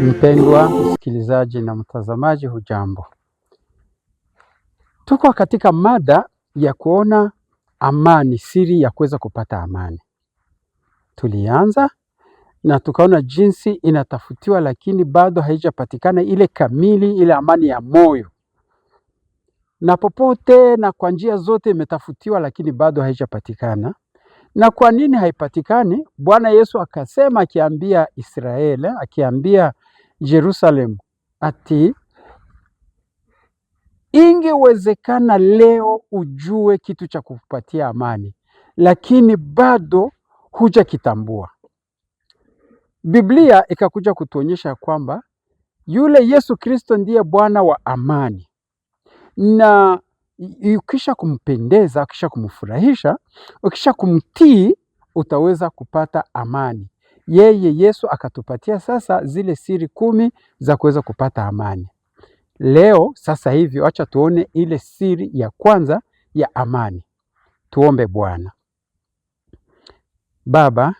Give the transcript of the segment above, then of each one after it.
Mpendwa msikilizaji na mtazamaji, hujambo? Tuko katika mada ya kuona amani, siri ya kuweza kupata amani. Tulianza na tukaona jinsi inatafutiwa, lakini bado haijapatikana ile kamili, ile amani ya moyo. Na popote na kwa njia zote imetafutiwa, lakini bado haijapatikana. Na kwa nini haipatikani? Bwana Yesu akasema, akiambia Israeli, akiambia Jerusalem, ati ingewezekana leo ujue kitu cha kukupatia amani, lakini bado hujakitambua. Biblia ikakuja kutuonyesha kwamba yule Yesu Kristo ndiye Bwana wa amani, na ukisha kumpendeza, ukisha kumfurahisha, ukisha kumtii, utaweza kupata amani. Yeye Yesu akatupatia sasa zile siri 10 za kuweza kupata amani. Leo sasa hivi acha tuone ile siri ya kwanza ya amani. Tuombe. Bwana Baba,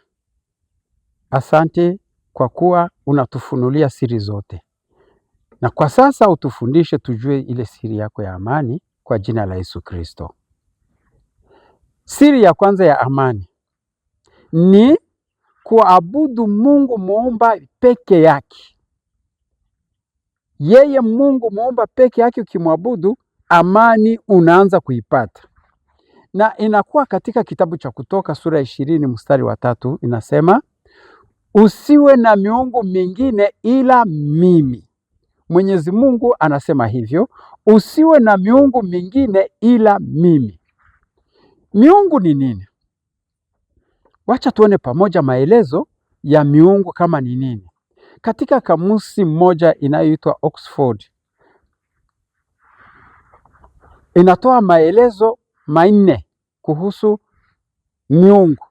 asante kwa kuwa unatufunulia siri zote, na kwa sasa utufundishe tujue ile siri yako ya amani, kwa jina la Yesu Kristo. Siri ya kwanza ya amani ni kuabudu Mungu muumba peke yake. Yeye Mungu muumba peke yake, ukimwabudu, amani unaanza kuipata. Na inakuwa katika kitabu cha Kutoka sura 20 mstari wa 3, inasema usiwe na miungu mingine ila mimi. Mwenyezi Mungu anasema hivyo, usiwe na miungu mingine ila mimi. Miungu ni nini? Wacha tuone pamoja maelezo ya miungu kama ni nini. Katika kamusi moja inayoitwa Oxford, inatoa maelezo 4 kuhusu miungu.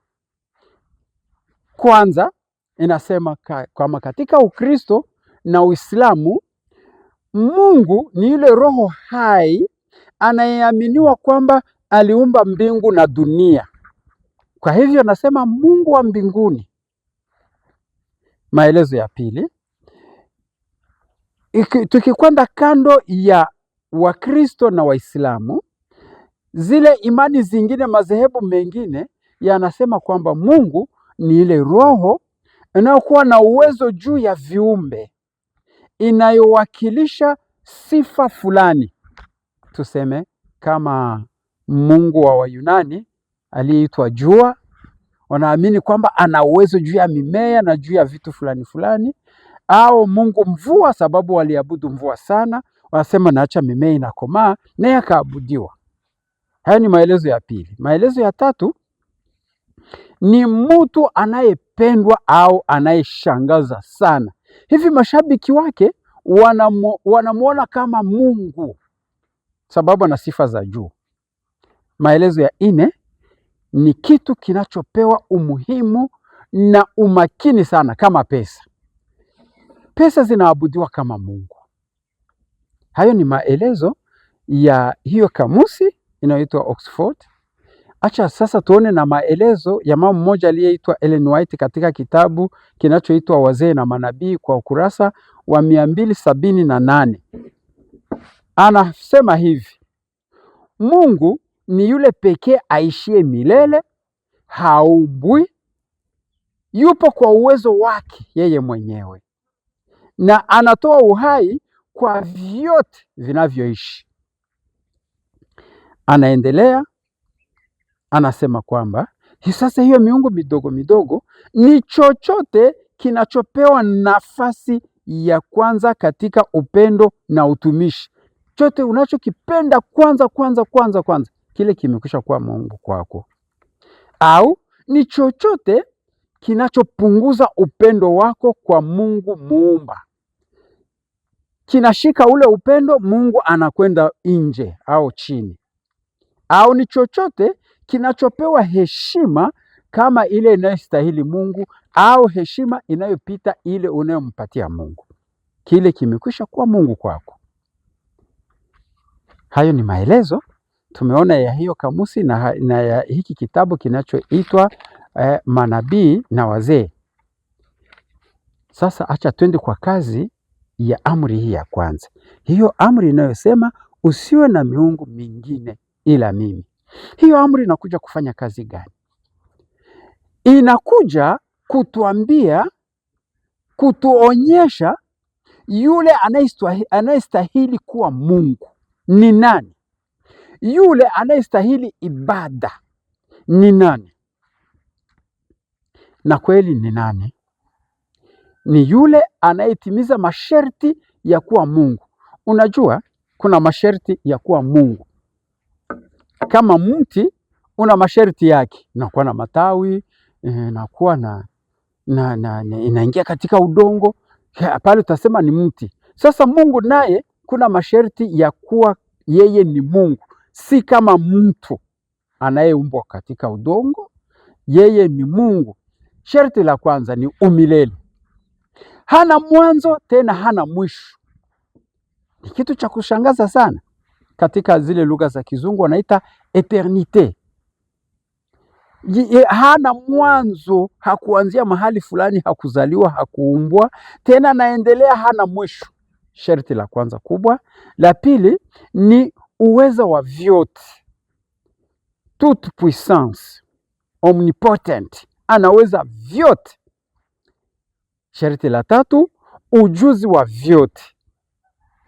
Kwanza inasema kama katika Ukristo na Uislamu, Mungu ni yule roho hai anayeaminiwa kwamba aliumba mbingu na dunia. Kwa hivyo anasema Mungu wa mbinguni. Maelezo ya pili, tukikwenda kando ya Wakristo na Waislamu, zile imani zingine, madhehebu mengine yanasema kwamba Mungu ni ile roho inayokuwa na uwezo juu ya viumbe, inayowakilisha sifa fulani. Tuseme kama Mungu wa Wayunani aliyeitwa Jua, wanaamini kwamba ana uwezo juu ya mimea na juu ya vitu fulani fulani. Au Mungu mvua, sababu waliabudu mvua sana, wanasema naacha mimea inakomaa, naye akaabudiwa. Hayo ni maelezo ya pili. Maelezo ya tatu ni mtu anayependwa au anayeshangaza sana. Hivi mashabiki wake wanamuona kama Mungu, sababu ana sifa za juu. Maelezo ya 4 ni kitu kinachopewa umuhimu na umakini sana, kama pesa. Pesa zinaabudiwa kama Mungu. Hayo ni maelezo ya hiyo kamusi inayoitwa Oxford. Acha sasa tuone na maelezo ya mama mmoja aliyeitwa Ellen White katika kitabu kinachoitwa Wazee na Manabii, kwa ukurasa wa 278. Anasema hivi: Mungu ni yule pekee aishie milele, haumbwi, yupo kwa uwezo wake yeye mwenyewe, na anatoa uhai kwa vyote vinavyoishi. Anaendelea, anasema kwamba sasa hiyo miungu midogo midogo ni chochote kinachopewa nafasi ya kwanza katika upendo na utumishi. Chote unachokipenda kwanza, kile kimekwisha kuwa Mungu kwako. Au ni chochote kinachopunguza upendo wako kwa Mungu muumba. kinashika ule upendo, Mungu anakwenda nje au chini. Au ni chochote kinachopewa heshima kama ile inayostahili Mungu, au heshima inayopita ile unayompatia Mungu, kile kimekwisha kuwa Mungu kwako. Hayo ni maelezo tumeona ya hiyo kamusi na ya hiki kitabu kinachoitwa Manabii na Wazee. Sasa acha twende kwa kazi ya amri hii ya kwanza, hiyo amri inayosema usiwe na miungu mingine ila mimi. Hiyo amri inakuja kufanya kazi gani? Inakuja kutuambia, kutuonyesha yule anayestahili kuwa Mungu ni nani, yule anayestahili ibada ni nani. Na kweli ni nani? Ni yule anayetimiza masharti ya kuwa Mungu. Unajua kuna masharti ya kuwa Mungu. Kama mti una masharti yake, unakuwa na matawi, inakuwa inaingia katika udongo, pale utasema ni mti. Sasa Mungu naye kuna masharti ya kuwa yeye ni Mungu, si kama mtu anayeumbwa katika udongo. Yeye ni Mungu. Sharti la kwanza ni umilele, hana mwanzo tena hana mwisho. Ni kitu cha kushangaza sana. Katika zile lugha za Kizungu wanaita eternite. Hana mwanzo, hakuanzia mahali fulani, hakuzaliwa, hakuumbwa, tena naendelea, hana mwisho. Sharti la kwanza kubwa. La pili ni uwezo wa vyote, toute puissance, omnipotent, anaweza vyote. Sharti la tatu, ujuzi wa vyote,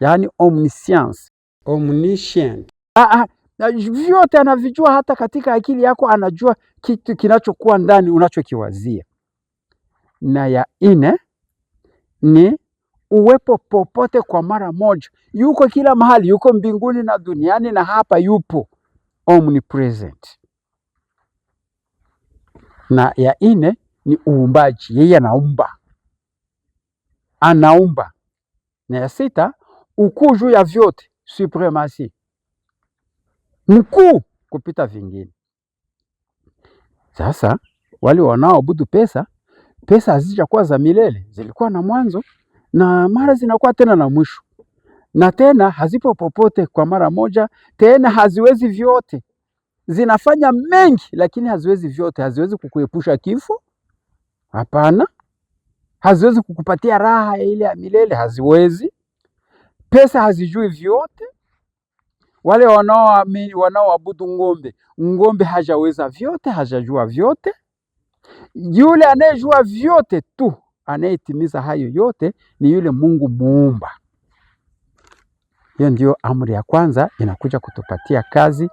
yaani omniscience, omniscient. Vyote anavijua, hata katika akili yako anajua kitu kinachokuwa ndani unachokiwazia. Na ya nne ni uwepo popote kwa mara moja, yuko kila mahali, yuko mbinguni na duniani na hapa yupo, omnipresent. Na ya nne ni uumbaji, yeye anaumba. Na ya sita, ukuu juu ya vyote, supremacy, mkuu kupita vingine. Sasa wale wanaoabudu pesa hazijakuwa za milele, zilikuwa na mwanzo na mara zinakuwa tena na mwisho, na tena hazipo popote kwa mara moja, tena haziwezi vyote. Zinafanya mengi lakini haziwezi vyote. Haziwezi kukuepusha kifo, hapana. Haziwezi kukupatia raha ile ya milele, haziwezi. Pesa hazijui vyote. Wale wanaoabudu ng'ombe hajaweza vyote, hajajua vyote. Yule anayejua vyote tu, anayetimiza hayo yote ni yule Mungu muumba. Hiyo ndio amri ya kwanza, inakuja kutupatia kazi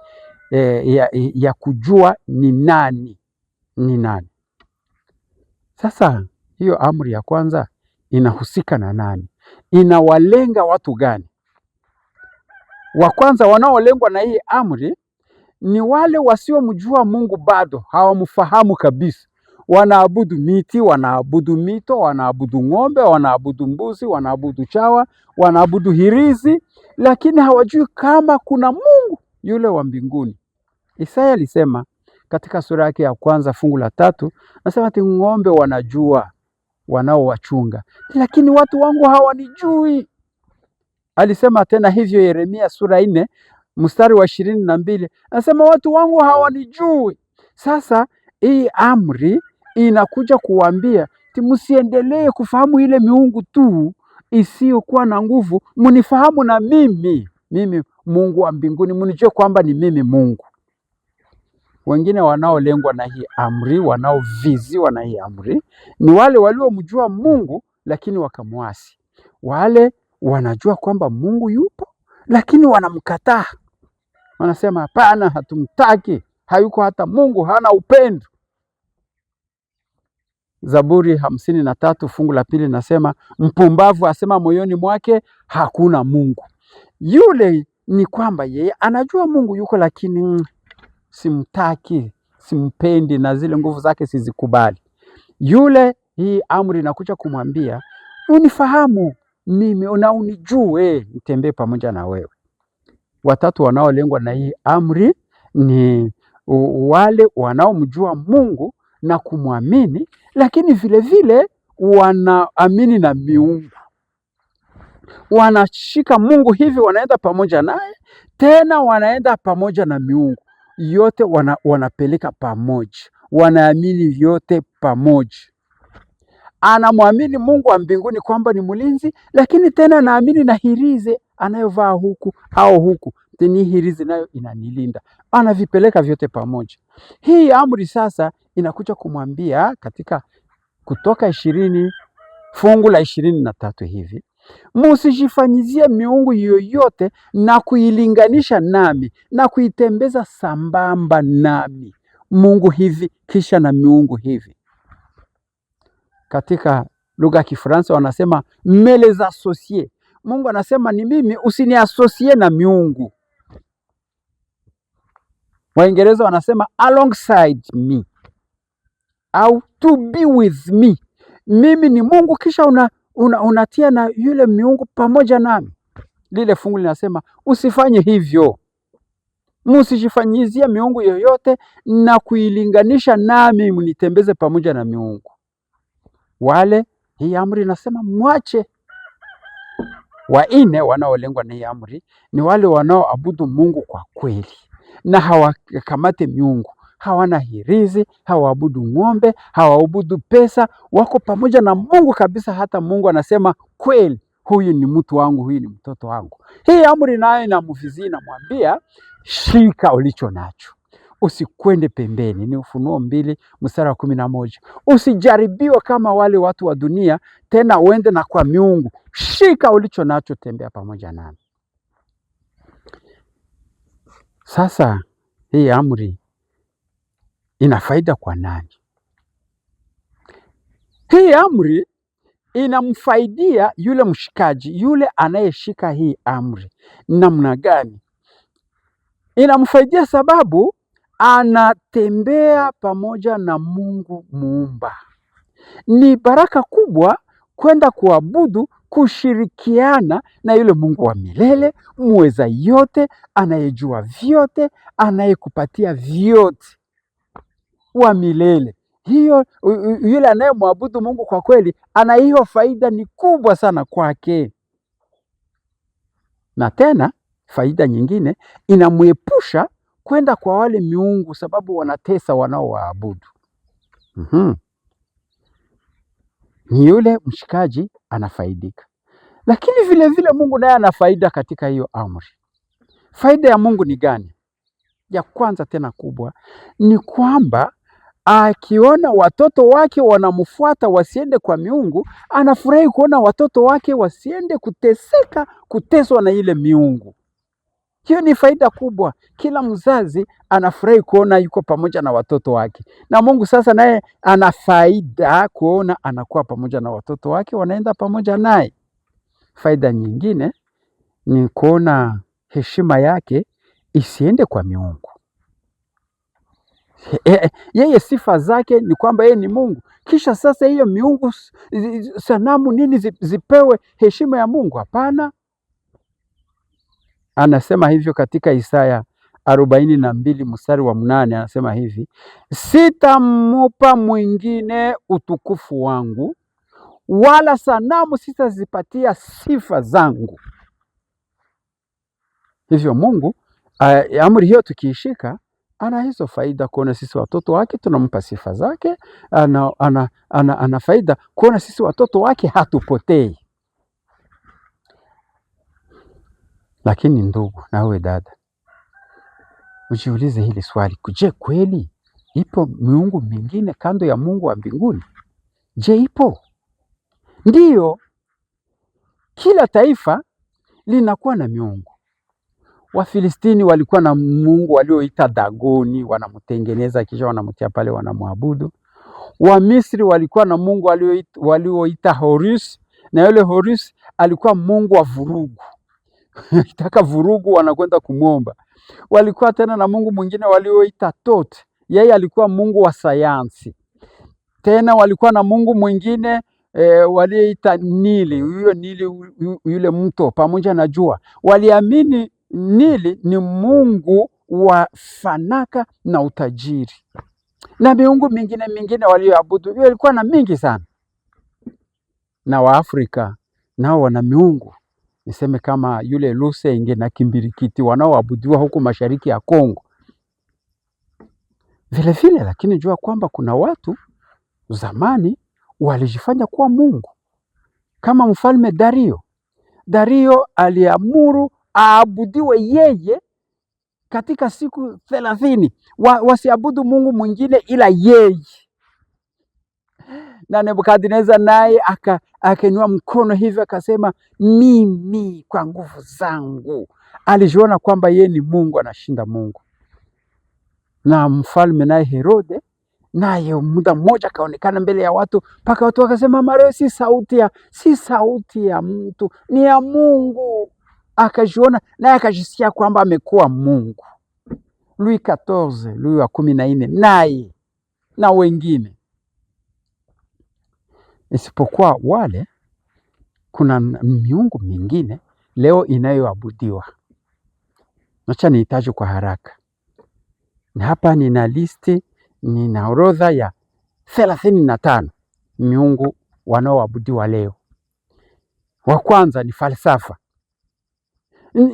ya kujua ni nani. Sasa hiyo amri ya kwanza inahusika na nani? Inawalenga watu gani? Wa kwanza wanaolengwa na hii amri ni wale wasiomjua Mungu, bado hawamfahamu kabisa. Wanaabudu miti, wanaabudu mito, wanaabudu ng'ombe, wanaabudu mbuzi, wanaabudu chawa, wanaabudu hirizi, lakini hawajui kama kuna Mungu yule wa mbinguni. Isaya alisema katika sura yake ya kwanza fungu la 3, anasema ati ng'ombe wanajua wanaowachunga, lakini watu wangu hawanijui. Alisema tena hivyo Yeremia sura 4 mstari wa 22, anasema watu wangu hawanijui. Sasa hii amri inakuja kuambia msiendelee kufahamu ile miungu tu isiyokuwa na nguvu, mnifahamu na mimi Mungu wa mbinguni, mnijue kwamba ni mimi Mungu. Wengine wanaolengwa na hii amri, wanaoviziwa na hii amri ni wale waliomjua Mungu lakini wakamwasi. Wale wanajua kwamba Mungu yupo lakini wanamkataa. Wanasema hapana, hatumtaki, hayuko hata Mungu, hana upendo. Zaburi 53 fungu la 2 nasema mpumbavu asema moyoni mwake hakuna Mungu. Yule ni kwamba yeye anajua Mungu yuko, lakini simtaki, simpendi, na zile nguvu zake sizikubali. Yule hii amri inakuja kumwambia unifahamu, mimi na unijue, nitembee pamoja na wewe. Watatu wanaolengwa na hii amri ni wale wanaomjua Mungu na kumwamini, lakini vile vile wanaamini na miungu. Wanashika Mungu hivi, wanaenda pamoja naye, tena wanaenda pamoja na miungu yote, wanapeleka pamoja, wanaamini vyote pamoja. Anamwamini Mungu wa mbinguni kwamba ni mlinzi, lakini tena naamini na hirizi anayovaa huku au huku, tena hirizi nayo inanilinda. Anavipeleka vyote pamoja. Hii amri sasa inakuja kumwambia katika Kutoka 20 fungu la 23 hivi, musijifanyizie miungu yoyote na kuilinganisha nami na kuitembeza sambamba nami, Mungu hivi kisha na miungu hivi. Katika lugha ya Kifaransa wanasema me les associer. Mungu anasema ni mimi, usiniasosie na miungu. Waingereza wanasema alongside me au to be with me. Mimi ni Mungu kisha unatia na yule miungu pamoja nami. Lile fungu linasema usifanye hivyo, musijifanyizia miungu yoyote na kuilinganisha nami, mnitembeze pamoja na miungu wale. Hii amri inasema mwache. Wanne wanaolengwa na hii amri ni wale wanaoabudu Mungu kwa kweli na hawakamate miungu. Hawana hirizi, hawaabudu ng'ombe, hawaabudu pesa, wako pamoja na Mungu kabisa. Hata Mungu anasema kweli, huyu ni mtu wangu, huyu ni mtoto wangu. Hii amri nayo inamvizia, inamwambia shika ulicho nacho, usikwende pembeni. Ni Ufunuo 2:11. Usijaribiwe kama wale watu wa dunia, tena uende na kwa miungu. Shika ulicho nacho, tembea pamoja nami. Sasa hii amri ina faida kwa nani? Hii amri inamfaidia yule mshikaji, yule anayeshika hii amri. Namna gani? Inamfaidia sababu anatembea pamoja na Mungu muumba. Ni baraka kubwa kwenda kuabudu, kushirikiana na yule Mungu wa milele, muweza yote, anayejua vyote, anayekupatia vyote, wa milele. Hiyo yule anayemwabudu Mungu kwa kweli ana hiyo faida, ni kubwa sana kwake. Na tena faida nyingine, inamwepusha kwenda kwa wale miungu, sababu wanatesa wanaowaabudu. Ni yule mshikaji anafaidika, lakini vile vile Mungu naye ana faida katika hiyo amri. Faida ya Mungu ni gani? Ya kwanza tena kubwa ni kwamba akiona watoto wake wanamfuata wasiende kwa miungu, anafurahi kuona watoto wake wasiende kuteswa na ile miungu. Hiyo ni faida kubwa. Kila mzazi anafurahi kuona yuko pamoja na watoto wake, na Mungu sasa naye ana faida kuona anakuwa pamoja na watoto wake, wanaenda pamoja naye. Faida nyingine ni kuona heshima yake isiende kwa miungu. Yeye sifa zake ni kwamba yeye ni Mungu, kisha sasa hiyo miungu, sanamu nini zipewe heshima ya Mungu? Hapana. Anasema hivyo katika Isaya 42:8, anasema hivi, sitamupa mwingine utukufu wangu, wala sanamu sitazipatia sifa zangu. Hivyo Mungu, amri hiyo tukiishika, ana hizo faida kuona sisi watoto wake tunampa sifa zake. Ana faida kuona sisi watoto wake hatupotei. Lakini ndugu, nawe dada, ujiulize hili swali: je, kweli ipo miungu mingine kando ya Mungu wa mbinguni? Je, ipo? Ndiyo, kila taifa linakuwa na miungu. Wafilistini walikuwa na mungu walioita Dagoni, wanamtengeneza kisha wanamtia pale, wanamwabudu. Wamisri walikuwa na mungu walioita Horus, na yule Horus alikuwa mungu wa vurugu. Kitaka vurugu wanakwenda kumwomba. Walikuwa tena na mungu mwingine walioita Tot, yeye alikuwa mungu wa sayansi. Tena walikuwa na mungu mwingine waliita Nili, huyo Nili, yule mto pamoja na jua. Waliamini Nili ni mungu wa fanaka na utajiri, na miungu mingine walioabudu hiyo ilikuwa na mingi sana. Na Waafrika nao wana miungu, niseme kama yule Lusenge na Kimbirikiti wanaoabudiwa huku mashariki ya Kongo vile vile. Lakini jua kwamba kuna watu zamani walijifanya kuwa mungu, kama mfalme Dario. Dario aliamuru aabudiwe yeye katika siku 30, wasiabudu mungu mwingine ila yeye. Na Nebukadneza naye akainua mkono hivi akasema, mimi kwa nguvu zangu. Alijiona kwamba yeye ni Mungu, anashinda Mungu. Na mfalme naye Herode naye muda mmoja akaonekana mbele ya watu, mpaka watu wakasema, Mario si sauti ya mtu, ni ya Mungu. Akajiona naye akajisikia kwamba amekuwa Mungu. Louis XIV, Louis wa 14 naye na wengine. Isipokuwa wale, kuna miungu mingine leo inayoabudiwa. Acha nihitaji kwa haraka. Na hapa nina listi, nina orodha ya 35 miungu wanaoabudiwa leo. Wa kwanza ni falsafa,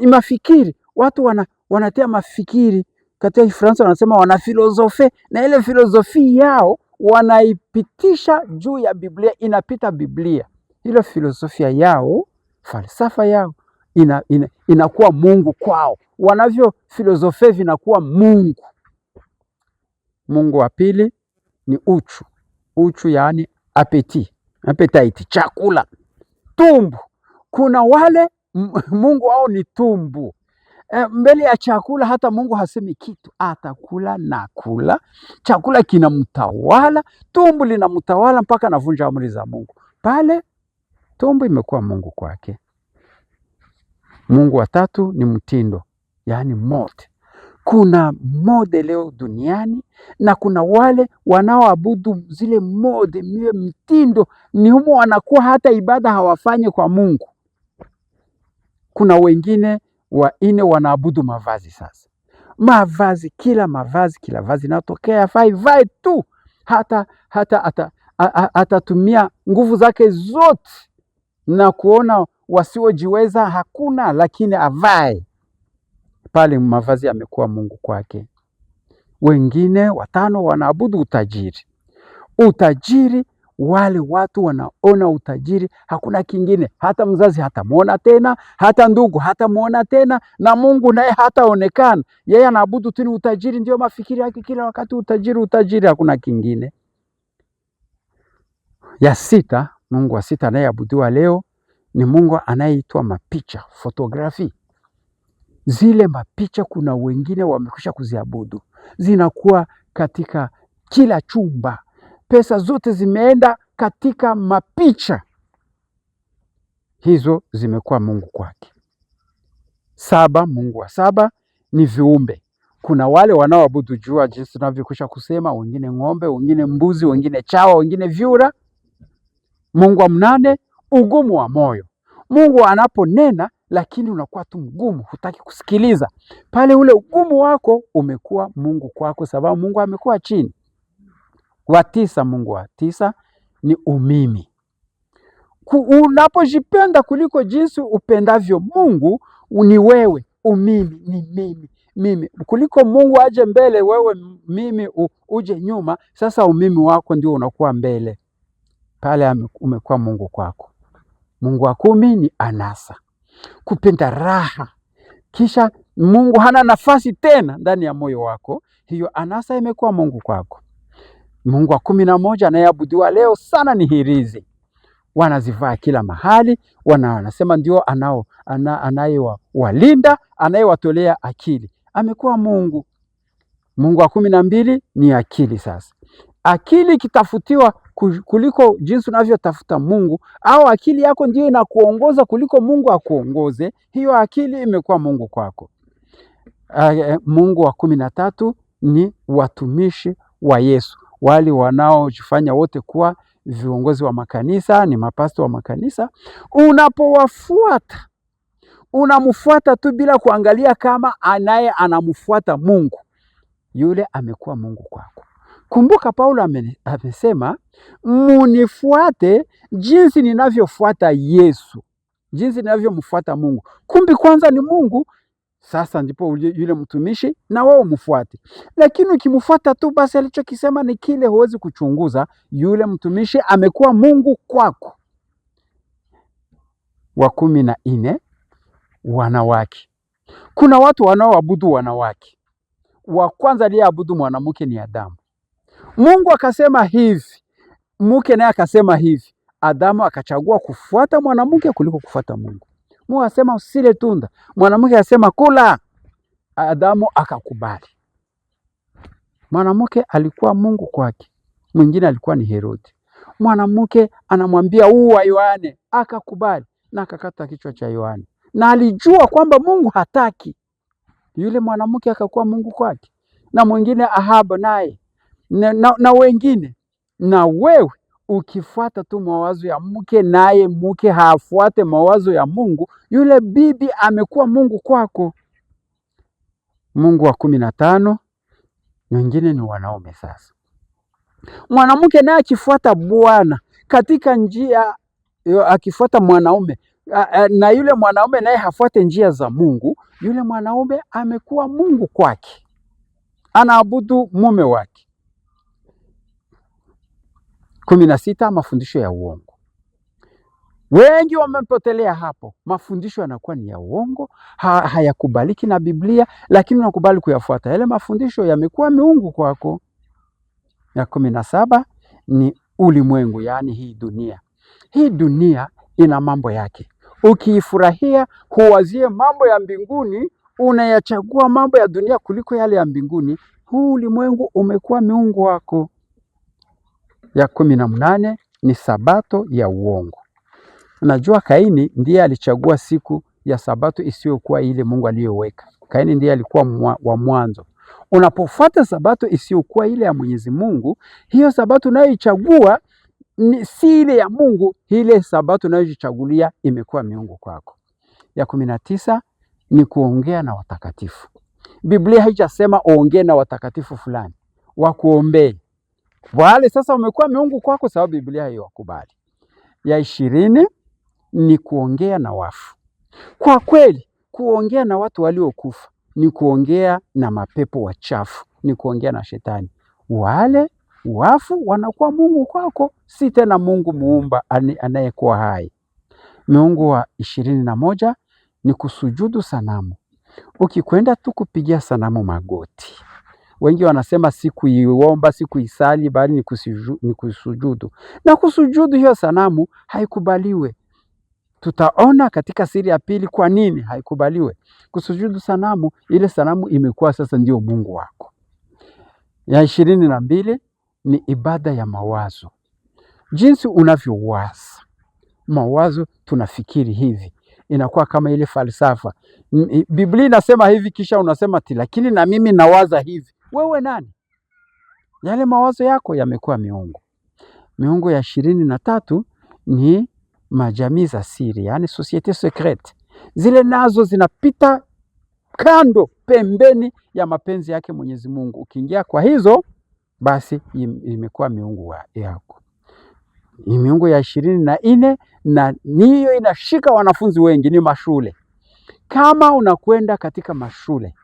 mafikiri. Watu wanatia mafikiri, katika Kifaransa wanasema wana filosofe, na ile filosofi yao wanaipitisha juu ya Biblia, inapita Biblia. Ile filosofia yao, falsafa yao inakuwa Mungu kwao, wanavyo filosofe vinakuwa Mungu. Mungu wa pili ni uchu, yaani appetite, chakula, tumbu. Kuna wale Mungu wao ni tumbu. Mbele ya chakula hata Mungu hasemi kitu, atakula na kula, chakula kinamtawala, tumbu linamtawala mpaka anavunja amri za Mungu. Pale tumbu imekuwa Mungu kwake. Mungu wa tatu ni mtindo, yaani mode. Kuna mode leo duniani, na kuna wale wanaoabudu zile mode, mitindo, ni humo wanakuwa hata ibada hawafanyi kwa Mungu. Kuna wengine waine wanaabudu mavazi. Sasa mavazi, kila vazi natokea vai tu, hata atatumia nguvu zake zote na kuona wasiojiweza hakuna, lakini avae. Pale mavazi yamekuwa Mungu kwake. Wengine watano wanaabudu utajiri. Wale watu wanaona utajiri hakuna kingine, hata mzazi hatamuona tena, hata ndugu hatamuona tena, na Mungu naye hataonekana. Yeye anaabudu tu utajiri, ndio mafikiri yake kila wakati, utajiri, hakuna kingine. Ya sita, Mungu wa sita anayeabudiwa leo ni Mungu anayeitwa mapicha, photography. Zile mapicha kuna wengine wamekwisha kuziabudu, zinakuwa katika kila chumba, pesa zote zimeenda katika mapicha. Hizo zimekuwa Mungu kwake. Mungu wa saba ni viumbe. Kuna wale wanaoabudu jua, jinsi tunavyokwisha kusema, wengine ng'ombe, wengine mbuzi, wengine chawa, wengine vyura. Mungu wa 8, ugumu wa moyo. Mungu anaponena lakini unakuwa tu mgumu, hutaki kusikiliza. Pale ule ugumu wako umekuwa Mungu kwako, sababu Mungu amekuwa chini. Mungu wa 9 ni umimi. Unapojipenda kuliko jinsi upendavyo Mungu, ni wewe, umimi, ni mimi. Kuliko Mungu aje mbele, wewe mimi uje nyuma. Sasa umimi wako ndio unakuwa mbele. Pale umekuwa Mungu kwako. Mungu wa 10 ni anasa, kupenda raha. Kisha Mungu hana nafasi tena ndani ya moyo wako, hiyo anasa imekuwa Mungu kwako. Mungu wa 11 anayeabudiwa leo sana ni hirizi. Wanazivaa kila mahali, wanasema ndio anayewalinda, anayewatolea akili. Amekuwa Mungu. Mungu wa 12 ni akili. Sasa akili ikitafutiwa kuliko jinsi unavyotafuta Mungu, au akili yako ndio inakuongoza kuliko Mungu akuongoze, hiyo akili imekuwa Mungu kwako. Mungu wa 13 ni watumishi wa Yesu, wale wanaojifanya wote kuwa viongozi wa makanisa, ni mapasto wa makanisa. Unapowafuata, unamfuata tu bila kuangalia kama anaye anamfuata Mungu, yule amekuwa Mungu kwako. Kumbuka Paulo amesema munifuate jinsi ninavyofuata Yesu, jinsi ninavyomfuata Mungu. Kumbi kwanza ni Mungu, sasa ndipo yule mtumishi na wewe umfuate. Lakini ukimfuata tu basi alichokisema ni kile, huwezi kuchunguza yule mtumishi amekuwa Mungu kwako. Wa 14, wanawake. Kuna watu wanaoabudu wanawake. Wa kwanza aliyeabudu mwanamke ni Adamu. Mungu akasema hivi, mke naye akasema hivi. Adamu akachagua kufuata mwanamke kuliko kufuata Mungu. Mungu asema usile tunda, mwanamke asema kula. Adamu akakubali. Mwanamke alikuwa Mungu kwake, mwingine alikuwa ni Herodi. Mwanamke anamwambia uwa Yohane, akakubali na akakata kichwa cha Yohane, na alijua kwamba Mungu hataki. Yule mwanamke akakuwa Mungu kwake. Na mwingine Ahabu naye na wengine. Na wewe ukifuata tu mawazo ya mke, naye mke hafuate mawazo ya Mungu, yule bibi amekuwa Mungu kwako. Mungu wa 15, wengine ni wanaume. Sasa mwanamke naye akifuata Bwana katika njia, akifuata mwanaume, na yule mwanaume naye hafuate njia za Mungu, yule mwanaume amekuwa Mungu kwake, anaabudu mume wake. 16, mafundisho ya uongo. Wengi wamepotelea hapo. Mafundisho yanakuwa ni ya uongo, hayakubaliki na Biblia, lakini unakubali kuyafuata. Yale mafundisho yamekuwa miungu kwako. Ya 17 ni ulimwengu, yaani hii dunia. Hii dunia ina mambo yake. Ukiifurahia, huwazie mambo ya mbinguni, unayachagua mambo ya dunia kuliko yale ya mbinguni, huu ulimwengu umekuwa miungu wako. Ya 18 ni sabato ya uongo. Unajua Kaini ndiye alichagua siku ya sabato isiyokuwa ile Mungu aliyoweka. Kaini ndiye alikuwa wa mwanzo. Unapofuata sabato isiyokuwa ile ya Mwenyezi Mungu, hiyo sabato unayoichagua si ile ya Mungu, ile sabato unayojichagulia imekuwa miungu kwako. Ya 19 ni kuongea na watakatifu. Biblia haijasema uongee na watakatifu fulani wakuombee. Wale sasa umekuwa miungu kwako, sababu Biblia haiwakubali. Ya 20 ni kuongea na wafu. Kwa kweli kuongea na watu waliokufa ni kuongea na mapepo wachafu, ni kuongea na shetani. Wale wafu wanakuwa Mungu kwako, si tena Mungu muumba anayekuwa hai. Mungu wa 21 ni kusujudu sanamu. Ukikwenda tu kupigia sanamu magoti. Wengi wanasema si kuiomba, si kuisali, bali ni kusujudu. Na kusujudu hiyo sanamu haikubaliwe. Tutaona katika siri ya pili kwa nini haikubaliwe. Kusujudu sanamu, ile sanamu imekuwa sasa ndio Mungu wako. Ya 22 ni ibada ya mawazo. Jinsi unavyowaza. Mawazo tunafikiri hivi, inakuwa kama ile falsafa. Biblia inasema hivi, kisha unasema lakini na mimi nawaza hivi. Wewe nani? Yale mawazo yako yamekuwa miungu. Miungu ya 23 ni majamii za siri, yani societe secrete. Zile nazo zinapita kando, pembeni ya mapenzi yake Mwenyezi Mungu. Ukiingia kwa hizo, basi imekuwa miungu yako. Ni miungu ya 24 na niyo inashika wanafunzi wengi, ni mashule. Kama unakwenda katika mashule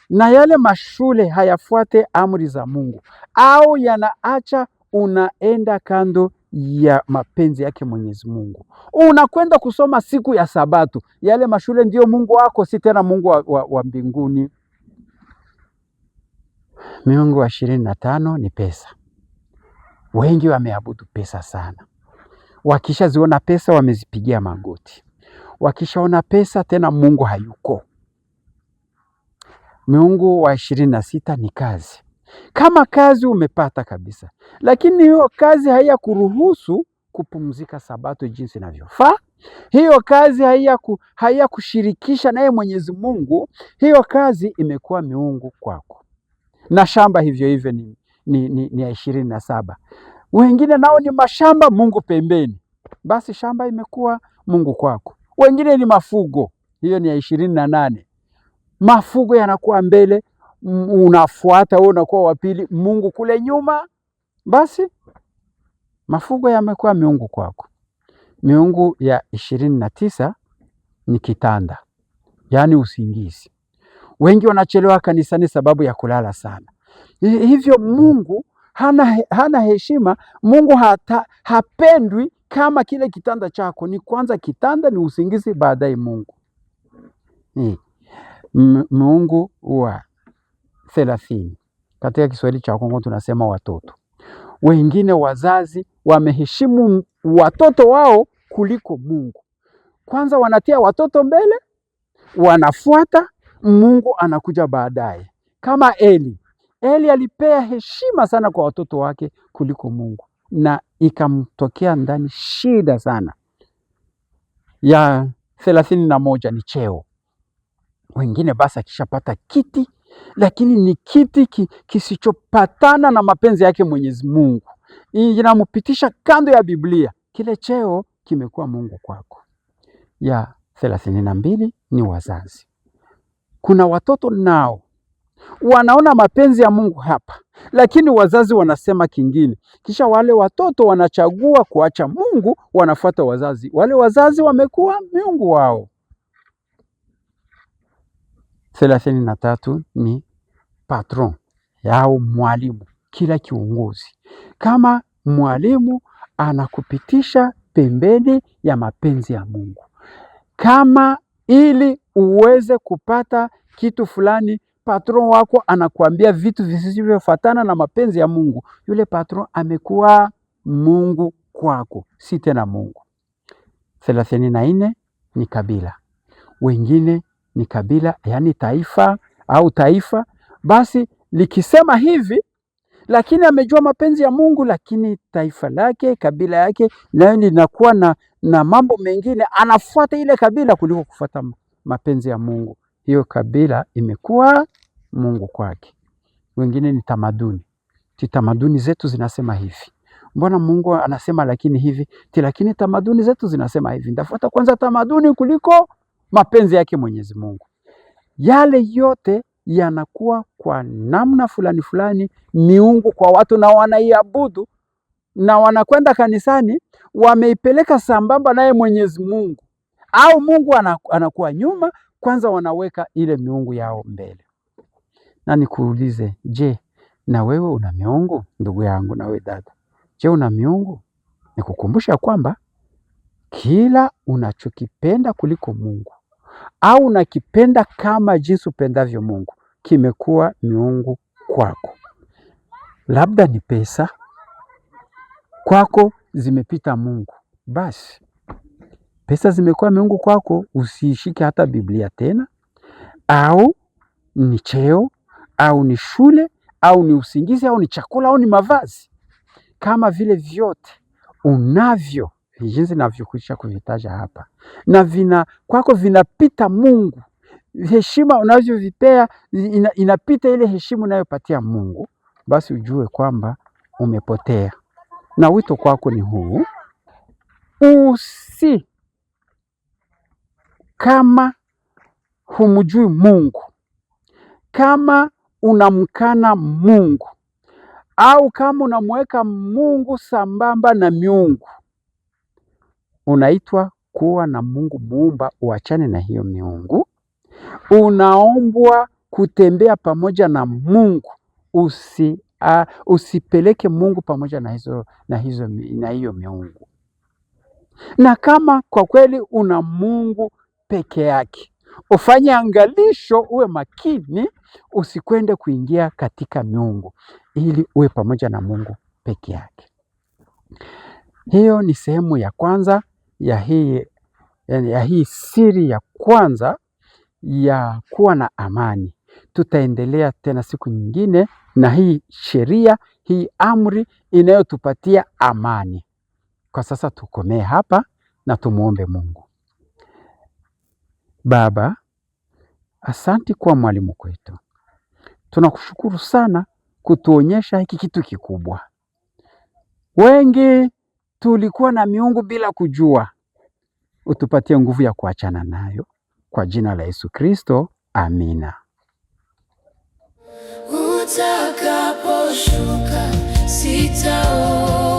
na yale mashule hayafuate amri za Mungu au yanaacha, unaenda kando ya mapenzi yake Mwenyezi Mungu, unakwenda kusoma siku ya Sabato, yale mashule ndio Mungu wako, si tena Mungu wa mbinguni. Miungu wa 25 ni pesa. Wengi wameabudu pesa sana. Wakishaziona pesa wamezipigia magoti. Wakishaona pesa tena Mungu hayuko. Miungu wa 26 ni kazi. Kama kazi umepata kabisa, lakini hiyo kazi haiyakuruhusu kupumzika Sabato jinsi inavyofaa. Hiyo kazi haiyakushirikisha naye Mwenyezi Mungu. Hiyo kazi imekuwa miungu kwako. Na shamba hivyo hivyo ni ya 27. Wengine nao ni mashamba, Mungu pembeni, basi shamba imekuwa Mungu kwako. Wengine ni mafugo, hiyo ni ya 28. Mafugo yanakuwa mbele, unafuata wewe, unakuwa wa pili, Mungu kule nyuma, basi mafugo yamekuwa miungu kwako. Miungu ya 29 ni kitanda, yaani usingizi. Wengi wanachelewa kanisani sababu ya kulala sana. Hivyo Mungu hana heshima. Mungu hapendwi kama kile kitanda chako. Ni kwanza kitanda, ni usingizi, baadaye Mungu. Mungu wa 30 katika Kiswahili cha Kongo tunasema watoto. Wengine wazazi wameheshimu watoto wao kuliko Mungu. Kwanza wanatia watoto mbele, wanafuata, Mungu anakuja baadaye. Kama Eli alipea heshima sana kwa watoto wake kuliko Mungu, na ikamtokea ndani shida sana. Ya 31 ni cheo. Wengine basi akishapata kiti, lakini ni kiti kisichopatana na mapenzi yake Mwenyezi Mungu, inampitisha kando ya Biblia, kile cheo kimekuwa Mungu kwako. Ya 32 ni wazazi. Kuna watoto nao wanaona mapenzi ya Mungu hapa, lakini wazazi wanasema kingine. Kisha wale watoto wanachagua kuacha Mungu, wanafuata wazazi. Wale wazazi wamekuwa miungu wao. 33 ni patron yao, mwalimu. Kila kiongozi kama mwalimu anakupitisha pembeni ya mapenzi ya Mungu. Kama ili uweze kupata kitu fulani, patron wako anakuambia vitu visivyofuatana na mapenzi ya Mungu, yule patron amekuwa Mungu kwako, si tena Mungu. 34 ni kabila. Wengine ni kabila, yaani taifa au taifa, basi likisema hivi, lakini amejua mapenzi ya Mungu, lakini taifa lake, kabila yake nayo linakuwa na mambo mengine, anafuata ile kabila kuliko kufuata mapenzi ya Mungu. Hiyo kabila imekuwa Mungu kwake. Wengine ni tamaduni. Tamaduni zetu zinasema hivi, mbona Mungu anasema lakini hivi, lakini tamaduni zetu zinasema hivi, ndafuata kwanza tamaduni kuliko mapenzi yake Mwenyezi Mungu. Yale yote yanakuwa kwa namna fulani fulani miungu kwa watu, na wanaiabudu na wanakwenda kanisani, wameipeleka sambamba naye Mwenyezi Mungu, au Mungu anakuwa nyuma, kwanza wanaweka ile miungu yao mbele. Na nikuulize, je, na wewe una miungu? Ndugu yangu, na wewe dada, je, una miungu? Nikukumbusha kwamba kila unachokipenda kuliko Mungu, au unakipenda kama jinsi upendavyo Mungu, kimekuwa miungu kwako. Labda ni pesa kwako zimepita Mungu, basi pesa zimekuwa miungu kwako, usishike hata Biblia tena. Au ni cheo, au ni shule, au ni usingizi, au ni chakula, au ni mavazi. Kama vile vyote unavyo, jinsi ninavyokwisha kuvitaja hapa, na kwako vinapita Mungu, heshima unavyovipea inapita ile heshima unayopatia Mungu, basi ujue kwamba umepotea. Na wito kwako ni huu: kama humjui Mungu, kama unamkana Mungu, au kama unamweka Mungu sambamba na miungu, unaitwa kuwa na Mungu muumba, uachane na hiyo miungu. Unaombwa kutembea pamoja na Mungu, usipeleke Mungu pamoja na hiyo miungu. Na kama kwa kweli una Mungu peke yake, ufanye angalisho, uwe makini, usikwende kuingia katika miungu, ili uwe pamoja na Mungu peke yake. Hiyo ni sehemu ya kwanza ya hii siri ya kwanza ya kuwa na amani. Tutaendelea tena siku nyingine na hii sheria, hii amri inayotupatia amani. Kwa sasa tukomee hapa na tumuombe Mungu. Baba, asanti kwa mwalimu kwetu. Tunakushukuru sana kutuonyesha hiki kitu kikubwa. Wengi tulikuwa na miungu bila kujua. Utupatie nguvu ya kuachana nayo. Kwa jina la Yesu Kristo, amina. Utakaposhuka sitaona